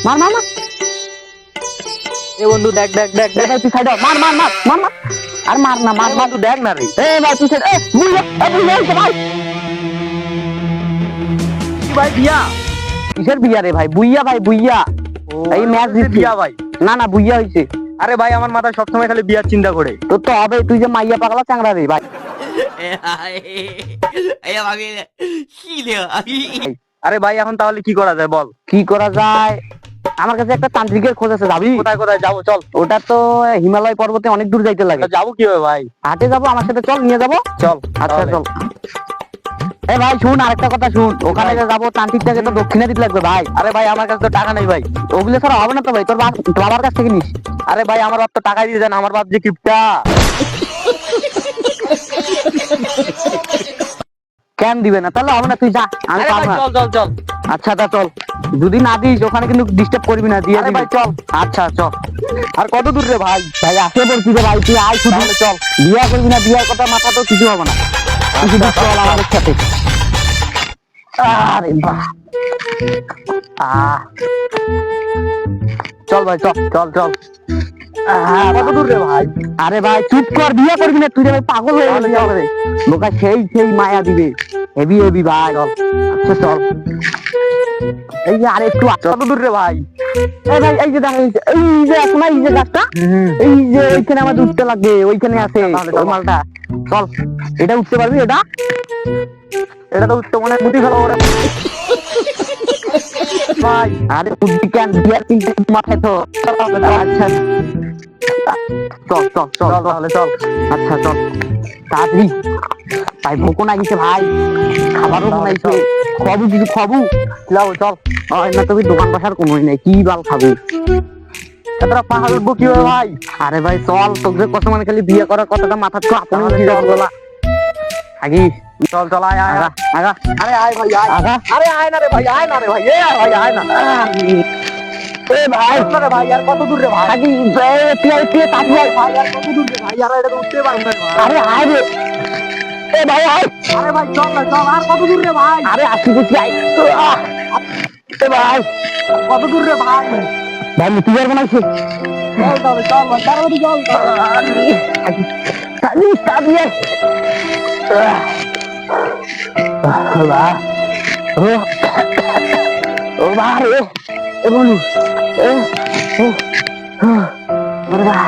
মার মার মার। এ বন্ধু দেখ দেখ দেখ দেখ তুই সাইড মার মার মার মার মার। আর মার না মার মার। বন্ধু দেখ না রে। এ ভাই তুই সাইড বুঝলে ভাই কি ভাই বিয়া? কিসের বিয়া রে ভাই? বুইয়া ভাই বুইয়া। এই ম্যাচ জিতছে বিয়া ভাই। না না বুইয়া হইছে। আরে ভাই আমার মাথায় সবসময় খালি বিয়ার চিন্তা করে। তোর তো হবে, তুই যে মাইয়া পাগলা চাংড়া রে ভাই। আরে ভাই এখন তাহলে কি করা যায় বল? কি করা যায়? আমার কাছে একটা তান্ত্রিকের খোঁজ আছে, যাবি? কোথায় কোথায় যাবো চল। ওটা তো হিমালয় পর্বতে অনেক দূর যাইতে লাগে। যাবো কিভাবে ভাই? হাটে যাবো, আমার সাথে চল, নিয়ে যাবো। চল আচ্ছা তাহলে। চল। এ ভাই শুন, আরেকটা কথা শুন, ওখানে যে যাবো তান্ত্রিকটাকে তো দক্ষিণা দিতে লাগবে ভাই। আরে ভাই আমার কাছে তো টাকা নেই ভাই। ওগুলো ছাড়া হবে না তো ভাই, তোর বাবার কাছ থেকে নিস। আরে ভাই আমার বাপ তো টাকাই দিয়ে দেন, আমার বাপ যে কিপটা। কেন দিবে না? তাহলে হবে না, তুই যা, আমি আরে পাবো ভাই না। চল চল চল। আচ্ছা তা চল, যদি না দিস ওখানে কিন্তু ডিস্টার্ব করবি না, দিয়ে আরে দিবি। ভাই চল। আচ্ছা চল। আর কত দূর রে ভাই? ভাই আসে বলছি রে ভাই, তুই আয় শুধু। তাহলে চল। বিয়া করবি না, বিয়ার কথা মাথা তো কিছু হবে না, তুই শুধু চল আমাদের সাথে। আরে বাহ, চল ভাই চল চল চল। কত দূর রে ভাই? আরে ভাই চুপ কর, বিয়া করবি না তুই রে ভাই, পাগল হয়ে গেলি আমাদের। লোকা সেই সেই মায়া দিবে, হেভি হেভি ভাই। আচ্ছা চল, এই যে আরে একটু কত দূর রে ভাই? এই ভাই এই যে দেখো, এই যে এখন এই যে গাছটা, এই যে ওইখানে আমাদের উঠতে লাগবে, ওইখানে আছে ওই মালটা। চল, এটা উঠতে পারবি? এটা এটা তো উঠতে মনে মুটি ফেলো ওরা। ভাই আরে বুদ্ধি কেন, বিয়ার চিন্তা মাথায় তো। আচ্ছা চল চল চল চল তাহলে চল। আচ্ছা চল তাড়াতাড়ি ভাই, ভোকও লাগিছে ভাই, খাবারও বানাইছে, খাবু কিছু খাবু। যাও চল। না তুমি দোকান বসার কোনোই নাই, কি বাল খাবি? এতটা পাহাড় উঠবো কিভাবে ভাই? আরে ভাই চল, তোকে কত মানে খালি বিয়ে করার কথাটা মাথা তো আপনি উঠে যাবে বলা। আগি চল চল আয় আয় আগা আগা আরে আয় ভাই আয়। আগা। আরে আয় না রে ভাই, আয় না রে ভাই, এ আয় ভাই আয় না। এ ভাই না রে ভাই আর কত দূর রে ভাই? আগি তুই তাড়াতাড়ি আয়। ভাই আর কত দূর রে ভাই? আর এটা তো উঠতে পারবো না রে ভাই। আরে আয় রে, এ ভাই আয়। আরে ভাই চল না চল, আর কত দূর রে ভাই? আরে আসি বুঝি আয়। এ ভাই কত দূর রে ভাই? ভাই মিটি যাবে বানাইছে। চল তবে চল ভাই, তাড়াতাড়ি চল। তাড়াতাড়ি তাড়াতাড়ি আয়। বাহ ও বাহ রে, এ বলু এ ওরে বাহ,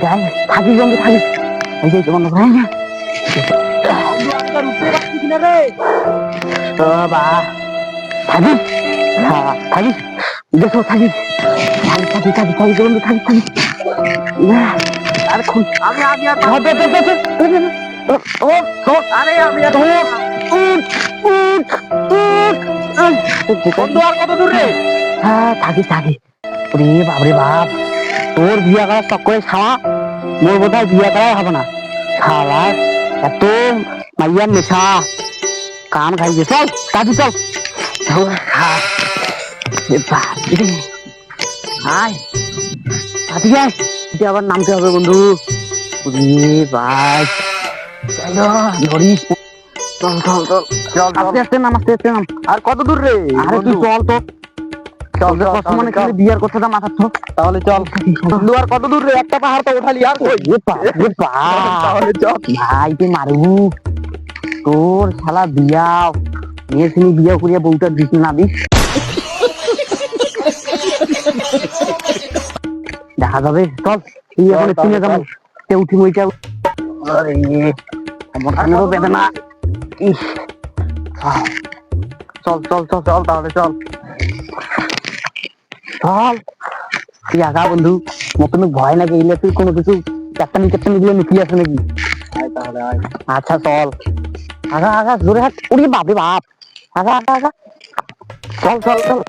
গাই থাকি জঙ্গি থাকি, এই যে বন্ধ করে না। আমি আর উঠতে পারছি কিনা রে? ও বাহ থাকি, থাকি দেখো, থাকি থাকি থাকি থাকি থাকি বন্ধু, থাকি থাকি। আর খুন আমি আগে আর ও আরে আমি আর বন্ধু আর কত দূর রে? হ্যাঁ থাকি থাকি। রে বাপরে বাপ, তোর বিয়া করার চক্করে খাওয়া, মোর বোধহয় বিয়া করাই হবে না। খাওয়া এত মাইয়ার নেশা, কান খাইছে। চল কাজু চল, আয় কাজু আয়, এটা আবার নামতে হবে বন্ধু। রে ভাই চলো ধরিস, চল চল চল চল আস্তে আস্তে নাম, আস্তে আস্তে নাম। আর কত দূর রে? আরে তুই চল তো, চল চল কত মানে খালি বিয়ার কথাটা মাথার তো। তাহলে চল। বন্ধু আর কত দূর রে? একটা পাহাড় তো ওঠালি, আর কই? তাহলে চল। ভাই তুই মারবু, তোর শালা বিয়া মেয়ে ছিলি, বিয়া করিয়া বউটা দিস না দিস, দেখা যাবে। চল তুই এখন চিনে যাবো, উঠি মইটা। আরে আমার কানেরও বেদনা। ইস চল চল চল চল তাহলে চল। চল তুই আগা বন্ধু, মতন ভয় লাগে এলে, তুই কোনো কিছু চারটানি দিলে নুকি আছে নাকি? আয় তাহলে আয়। আচ্ছা চল আগা আগা, জোরে হাত, উড়ি বাপরে বাপ, আগা আগা আগা, চল চল চল।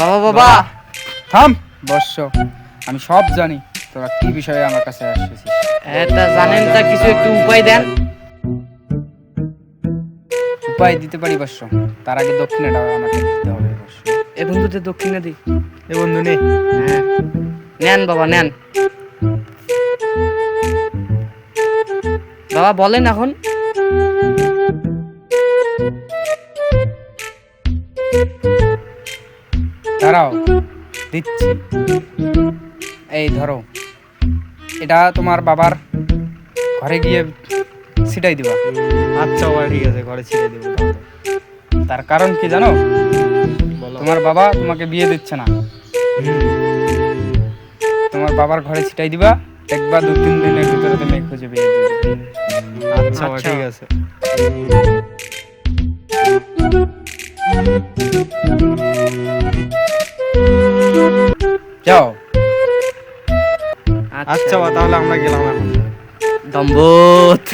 বাবা বাবা থাম বর্ষ, আমি সব জানি তোরা কি বিষয়ে আমার কাছে আসছিস। এটা জানেন, তা কিছু একটু উপায় দেন। উপায় দিতে পারি বর্ষ, তার আগে দক্ষিণাটা আমাকে দিতে হবে বর্ষ। এ বন্ধুতে দক্ষিণা দি। এ বন্ধু নে। হ্যাঁ নেন বাবা নেন। বাবা বলেন এখন। দাঁড়াও, দিচ্ছি। এই ধরো, এটা তোমার বাবার ঘরে গিয়ে ছিটাই দিবা। আচ্ছা বাবা, ঠিক আছে, ঘরে ছিঁড়ে দেবো তাহলে। তার কারণ কি জানো? বলো। তোমার বাবা তোমাকে বিয়ে দিচ্ছে না, তোমার বাবার ঘরে ছিটাই দিবা, দেখবা 2-3 দিনের ভিতরে তুমি খুঁজে বিয়ে দিয়ে দিবে। আচ্ছা বাবা, আচ্ছা। ঠিক আছে। যাও। আচ্ছা বাবা, তাহলে আমরা গেলাম এখন। দম্বত